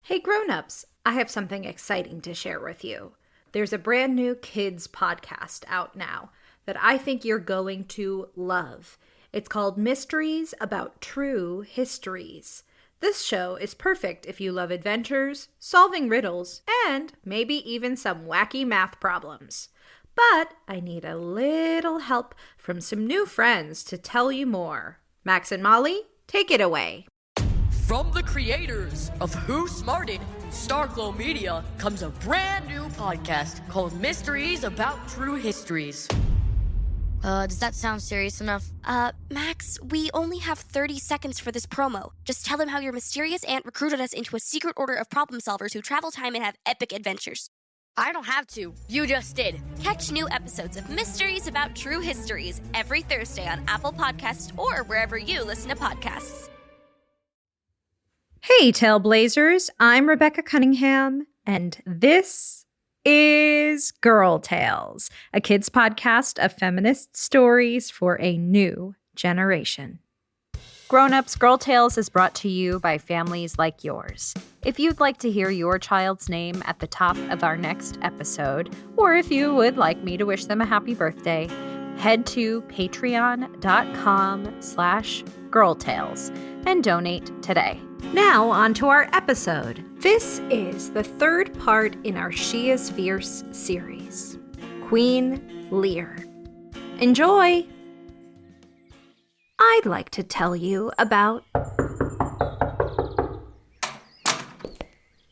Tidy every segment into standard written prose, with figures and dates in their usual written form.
Hey Grownups, I have something exciting to share with you. There's a brand new kids podcast out now that I think you're going to love. It's called Mysteries About True Histories. This show is perfect if you love adventures, solving riddles, and maybe even some wacky math problems. But I need a little help from some new friends to tell you more. Max and Molly, take it away. From the creators of Who Smarted, Starglow Media, comes a brand new podcast called Mysteries About True Histories. Does that sound serious enough? Max, we only have 30 seconds for this promo. Just tell them how your mysterious aunt recruited us into a secret order of problem solvers who travel time and have epic adventures. I don't have to. You just did. Catch new episodes of Mysteries About True Histories every Thursday on Apple Podcasts or wherever you listen to podcasts. Hey, Tailblazers, I'm Rebecca Cunningham, and this is Girl Tales, a kids' podcast of feminist stories for a new generation. Grownups, Girl Tales is brought to you by families like yours. If you'd like to hear your child's name at the top of our next episode, or if you would like me to wish them a happy birthday, head to patreon.com/girltales and donate today. Now, on to our episode. This is the third part in our She is Fierce series, Queen Lear. Enjoy! I'd like to tell you about...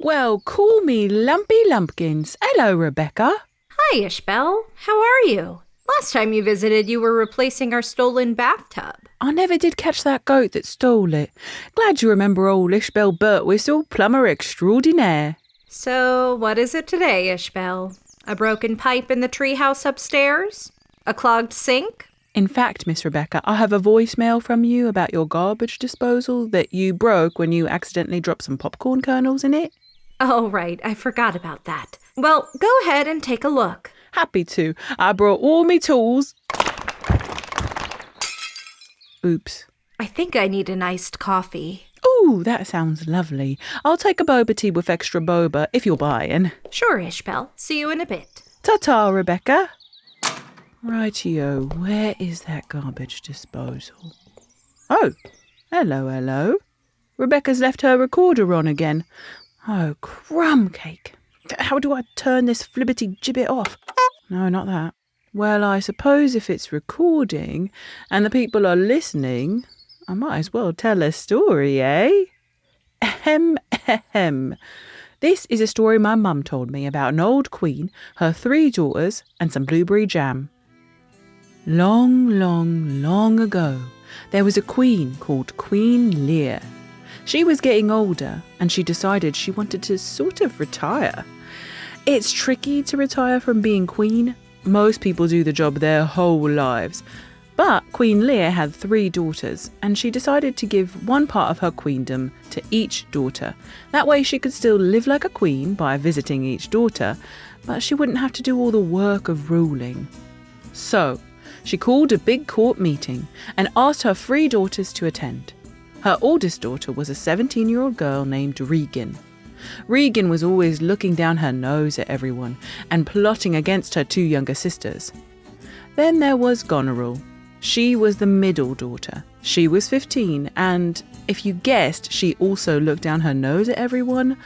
Well, call me Lumpy Lumpkins. Hello, Rebecca. Hi, Ishbel. How are you? Last time you visited, you were replacing our stolen bathtub. I never did catch that goat that stole it. Glad you remember old Ishbel Birtwhistle, plumber extraordinaire. So, what is it today, Ishbel? A broken pipe in the treehouse upstairs? A clogged sink? In fact, Miss Rebecca, I have a voicemail from you about your garbage disposal that you broke when you accidentally dropped some popcorn kernels in it. Oh, right. I forgot about that. Well, go ahead and take a look. Happy to. I brought all me tools. Oops. I think I need an iced coffee. Ooh, that sounds lovely. I'll take a boba tea with extra boba if you're buying. Sure, Ishbel. See you in a bit. Ta-ta, Rebecca. Rightio, where is that garbage disposal? Oh, hello. Rebecca's left her recorder on again. Oh, crumb cake. How do I turn this flibbity gibbet off? No, not that. Well, I suppose if it's recording and the people are listening, I might as well tell a story, eh? Ahem. This is a story my mum told me about an old queen, her 3 daughters, and some blueberry jam. Long ago, there was a queen called Queen Lear. She was getting older and she decided she wanted to sort of retire. It's tricky to retire from being queen. Most people do the job their whole lives. But Queen Lear had 3 daughters, and she decided to give one part of her queendom to each daughter. That way she could still live like a queen by visiting each daughter, but she wouldn't have to do all the work of ruling. So, she called a big court meeting and asked her 3 daughters to attend. Her oldest daughter was a 17-year-old girl named Regan. Regan was always looking down her nose at everyone and plotting against her 2 younger sisters. Then there was Goneril. She was the middle daughter. She was 15, and if you guessed she also looked down her nose at everyone,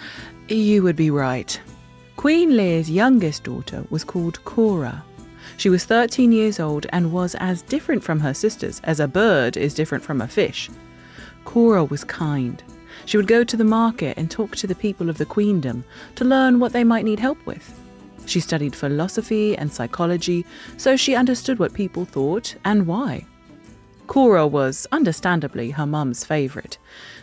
you would be right. Queen Lear's youngest daughter was called Cora. She was 13 years old and was as different from her sisters as a bird is different from a fish. Cora was kind. She would go to the market and talk to the people of the queendom to learn what they might need help with. She studied philosophy and psychology, so she understood what people thought and why. Cora was, understandably, her mum's favourite.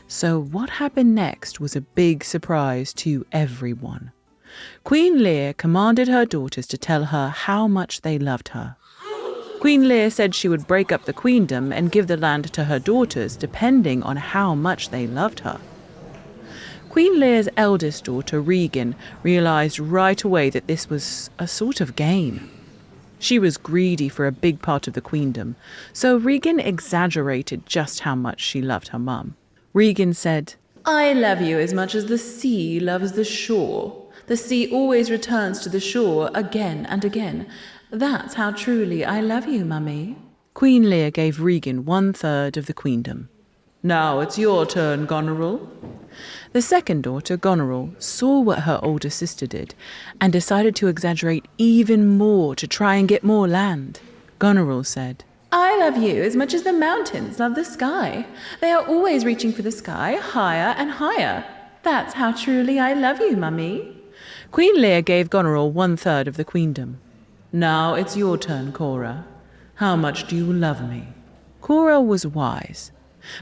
So what happened next was a big surprise to everyone. Queen Lear commanded her daughters to tell her how much they loved her. Queen Lear said she would break up the queendom and give the land to her daughters depending on how much they loved her. Queen Lear's eldest daughter, Regan, realised right away that this was a sort of game. She was greedy for a big part of the queendom, so Regan exaggerated just how much she loved her mum. Regan said, I love you as much as the sea loves the shore. The sea always returns to the shore again and again. That's how truly I love you, Mummy. Queen Lear gave Regan 1/3 of the queendom. Now it's your turn, Goneril. The second daughter, Goneril, saw what her older sister did and decided to exaggerate even more to try and get more land. Goneril said, I love you as much as the mountains love the sky. They are always reaching for the sky higher and higher. That's how truly I love you, Mummy. Queen Lear gave Goneril 1/3 of the queendom. Now it's your turn, Cora. How much do you love me? Cora was wise,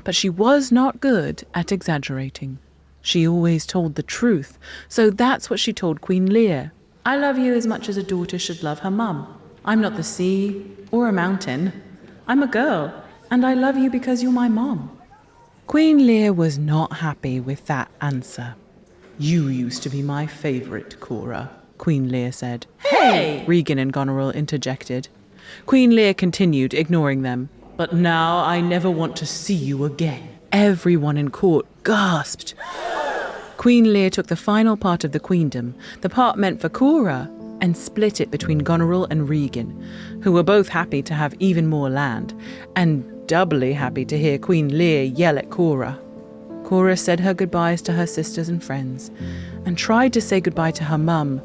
but she was not good at exaggerating. She always told the truth, so that's what she told Queen Lear. I love you as much as a daughter should love her mum. I'm not the sea or a mountain. I'm a girl, and I love you because you're my mom. Queen Lear was not happy with that answer. You used to be my favourite, Cora, Queen Lear said. Hey! Regan and Goneril interjected. Queen Lear continued, ignoring them. But now I never want to see you again. Everyone in court gasped. Queen Lear took the final part of the queendom, the part meant for Cora, and split it between Goneril and Regan, who were both happy to have even more land, and doubly happy to hear Queen Lear yell at Cora. Cora said her goodbyes to her sisters and friends, and tried to say goodbye to her mum,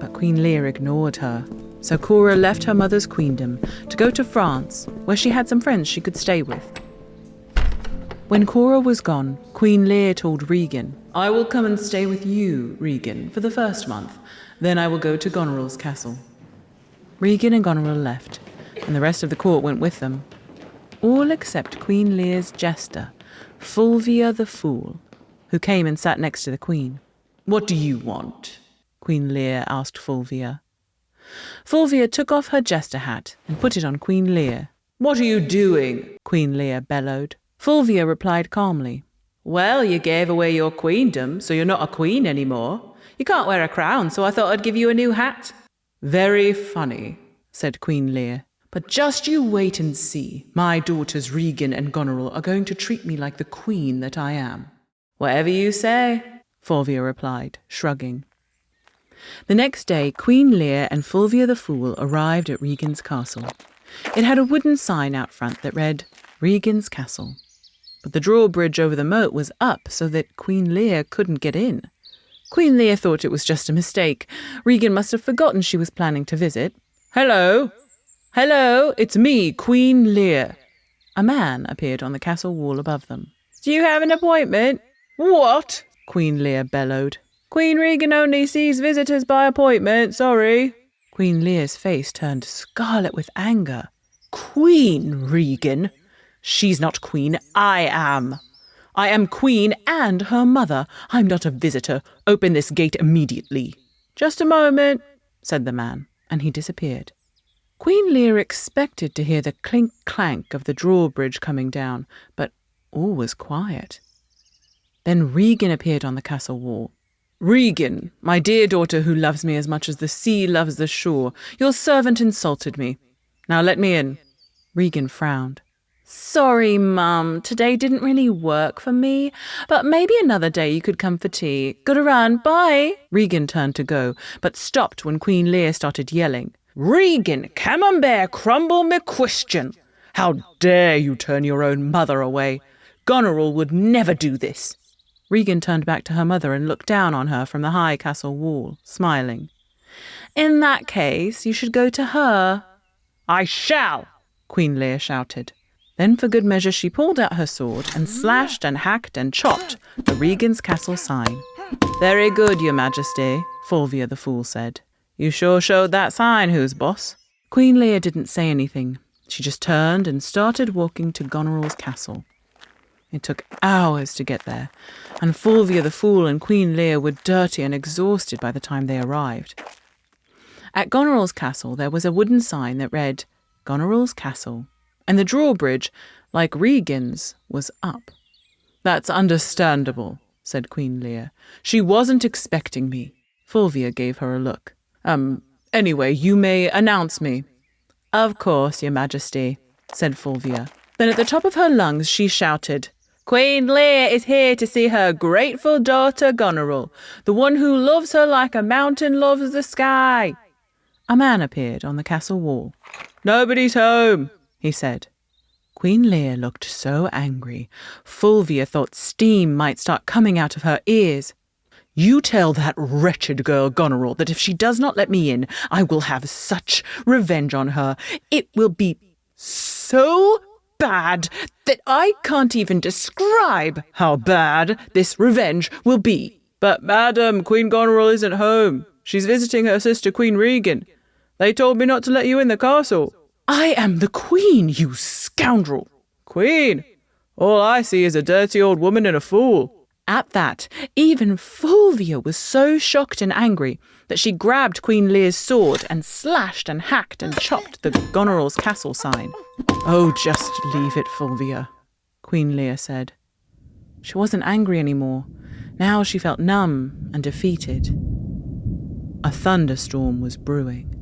but Queen Lear ignored her. So Cora left her mother's queendom to go to France, where she had some friends she could stay with. When Cora was gone, Queen Lear told Regan, I will come and stay with you, Regan, for the first month. Then I will go to Goneril's castle. Regan and Goneril left, and the rest of the court went with them. All except Queen Lear's jester, Fulvia the Fool, who came and sat next to the Queen. What do you want? Queen Lear asked Fulvia. Fulvia took off her jester hat and put it on Queen Lear. What are you doing? Queen Lear bellowed. Fulvia replied calmly. Well, you gave away your queendom, so you're not a queen anymore. You can't wear a crown, so I thought I'd give you a new hat. Very funny, said Queen Lear. But just you wait and see. My daughters Regan and Goneril are going to treat me like the queen that I am. Whatever you say, Fulvia replied, shrugging. The next day, Queen Lear and Fulvia the Fool arrived at Regan's castle. It had a wooden sign out front that read, Regan's Castle. But the drawbridge over the moat was up so that Queen Lear couldn't get in. Queen Lear thought it was just a mistake. Regan must have forgotten she was planning to visit. Hello! Hello, it's me, Queen Lear. A man appeared on the castle wall above them. Do you have an appointment? What? Queen Lear bellowed. Queen Regan only sees visitors by appointment, sorry. Queen Lear's face turned scarlet with anger. Queen Regan? She's not queen, I am. I am queen and her mother. I'm not a visitor. Open this gate immediately. Just a moment, said the man, and he disappeared. Queen Lear expected to hear the clink-clank of the drawbridge coming down, but all was quiet. Then Regan appeared on the castle wall. Regan, my dear daughter who loves me as much as the sea loves the shore, your servant insulted me. Now let me in. Regan frowned. Sorry, Mum, today didn't really work for me, but maybe another day you could come for tea. Gotta run, bye. Regan turned to go, but stopped when Queen Lear started yelling. Regan, camembert, crumble me question. How dare you turn your own mother away? Goneril would never do this. Regan turned back to her mother and looked down on her from the high castle wall, smiling. In that case, you should go to her. I shall, Queen Lear shouted. Then for good measure she pulled out her sword and slashed and hacked and chopped the Regan's castle sign. Very good, your majesty, Fulvia the Fool said. You sure showed that sign who's boss. Queen Lear didn't say anything. She just turned and started walking to Goneril's castle. It took hours to get there, and Fulvia the Fool and Queen Lear were dirty and exhausted by the time they arrived. At Goneril's castle there was a wooden sign that read, Goneril's Castle, and the drawbridge, like Regan's, was up. That's understandable, said Queen Lear. She wasn't expecting me. Fulvia gave her a look. Anyway, you may announce me. Of course, your majesty, said Fulvia. Then at the top of her lungs she shouted, Queen Lear is here to see her grateful daughter Goneril, the one who loves her like a mountain loves the sky." A man appeared on the castle wall. "Nobody's home," he said. Queen Lear looked so angry, Fulvia thought steam might start coming out of her ears. "You tell that wretched girl Goneril that if she does not let me in, I will have such revenge on her. It will be so bad that I can't even describe how bad this revenge will be." "But madam, Queen Goneril isn't home. She's visiting her sister Queen Regan. They told me not to let you in the castle." "I am the Queen, you scoundrel." "Queen? All I see is a dirty old woman and a fool." At that, even Fulvia was so shocked and angry that she grabbed Queen Lear's sword and slashed and hacked and chopped the Goneril's castle sign. "Oh, just leave it, Fulvia," Queen Lear said. She wasn't angry anymore. Now she felt numb and defeated. A thunderstorm was brewing,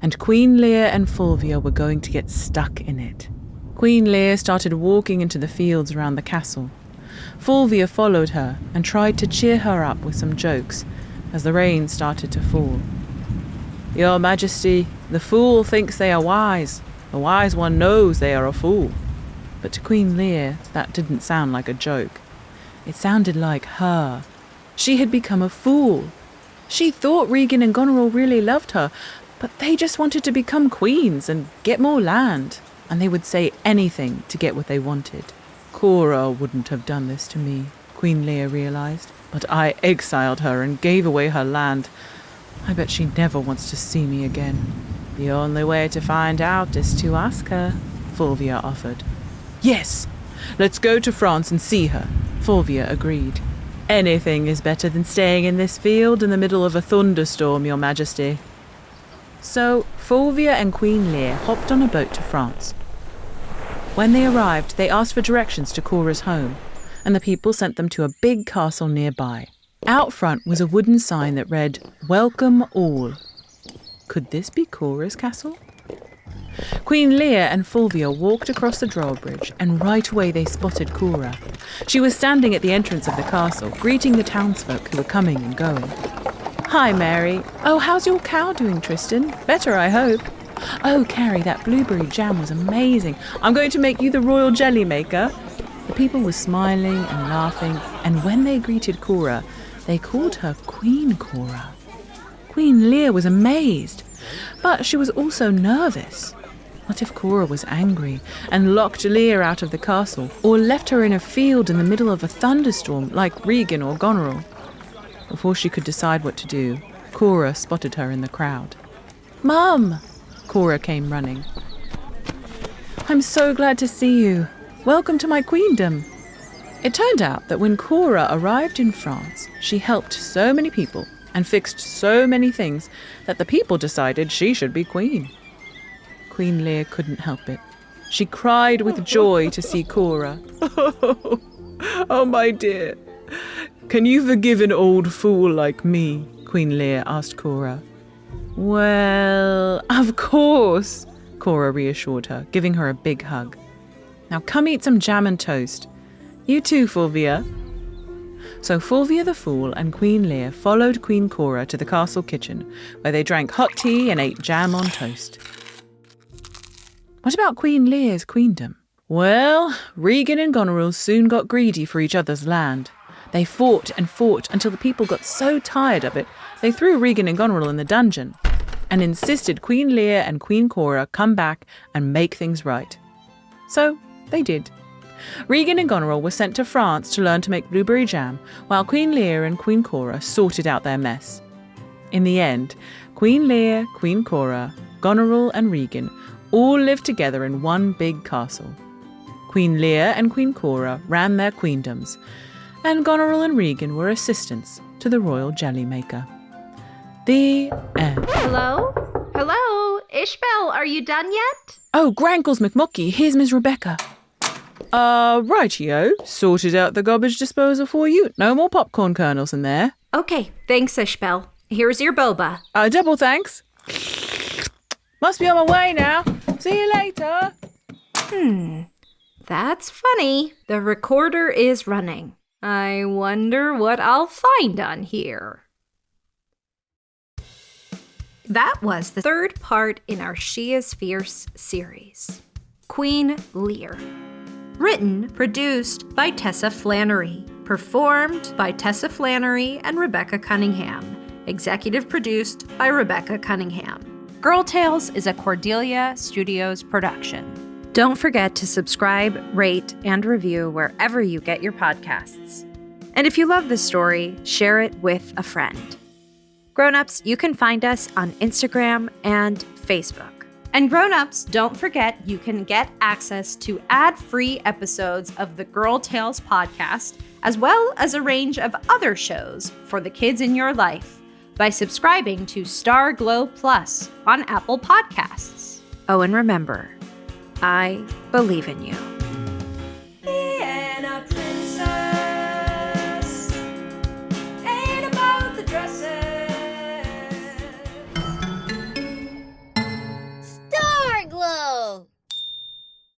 and Queen Lear and Fulvia were going to get stuck in it. Queen Lear started walking into the fields around the castle. Fulvia followed her and tried to cheer her up with some jokes as the rain started to fall. "Your Majesty, the fool thinks they are wise. The wise one knows they are a fool." But to Queen Lear, that didn't sound like a joke. It sounded like her. She had become a fool. She thought Regan and Goneril really loved her, but they just wanted to become queens and get more land, and they would say anything to get what they wanted. "Cora wouldn't have done this to me," Queen Lear realised, "but I exiled her and gave away her land. I bet she never wants to see me again." "The only way to find out is to ask her," Fulvia offered. "Yes, let's go to France and see her," Fulvia agreed. "Anything is better than staying in this field in the middle of a thunderstorm, Your Majesty." So Fulvia and Queen Lear hopped on a boat to France. When they arrived, they asked for directions to Cora's home, and the people sent them to a big castle nearby. Out front was a wooden sign that read, "Welcome all." Could this be Cora's castle? Queen Lear and Fulvia walked across the drawbridge, and right away they spotted Cora. She was standing at the entrance of the castle, greeting the townsfolk who were coming and going. "Hi, Mary. Oh, how's your cow doing, Tristan? Better, I hope. Oh, Carrie, that blueberry jam was amazing. I'm going to make you the royal jelly maker." The people were smiling and laughing, and when they greeted Cora, they called her Queen Cora. Queen Lear was amazed, but she was also nervous. What if Cora was angry and locked Lear out of the castle, or left her in a field in the middle of a thunderstorm like Regan or Goneril? Before she could decide what to do, Cora spotted her in the crowd. "Mum!" Cora came running. "I'm so glad to see you. Welcome to my queendom." It turned out that when Cora arrived in France, she helped so many people and fixed so many things that the people decided she should be queen. Queen Lear couldn't help it. She cried with joy to see Cora. "Oh, my dear. Can you forgive an old fool like me?" Queen Lear asked Cora. "Well, of course," Cora reassured her, giving her a big hug. "Now come eat some jam and toast. You too, Fulvia." So Fulvia the Fool and Queen Lear followed Queen Cora to the castle kitchen, where they drank hot tea and ate jam on toast. What about Queen Lear's queendom? Well, Regan and Goneril soon got greedy for each other's land. They fought and fought until the people got so tired of it, they threw Regan and Goneril in the dungeon and insisted Queen Lear and Queen Cora come back and make things right. So they did. Regan and Goneril were sent to France to learn to make blueberry jam, while Queen Lear and Queen Cora sorted out their mess. In the end, Queen Lear, Queen Cora, Goneril and Regan all lived together in one big castle. Queen Lear and Queen Cora ran their queendoms, and Goneril and Regan were assistants to the royal jelly maker. The end. Hello? Hello? Ishbel, are you done yet? Oh, Grankles McMucky, here's Miss Rebecca. Rightio. Sorted out the garbage disposal for you. No more popcorn kernels in there. Okay, thanks, Ishbel. Here's your boba. Double thanks. Must be on my way now. See you later. That's funny. The recorder is running. I wonder what I'll find on here. That was the third part in our She is Fierce series, Queen Lear. Written, produced by Tessa Flannery. Performed by Tessa Flannery and Rebecca Cunningham. Executive produced by Rebecca Cunningham. Girl Tales is a Cordelia Studios production. Don't forget to subscribe, rate, and review wherever you get your podcasts. And if you love this story, share it with a friend. Grownups, you can find us on Instagram and Facebook. And Grownups, don't forget you can get access to ad-free episodes of the Girl Tales podcast, as well as a range of other shows for the kids in your life by subscribing to Star Glow Plus on Apple Podcasts. Oh, and remember, I believe in you.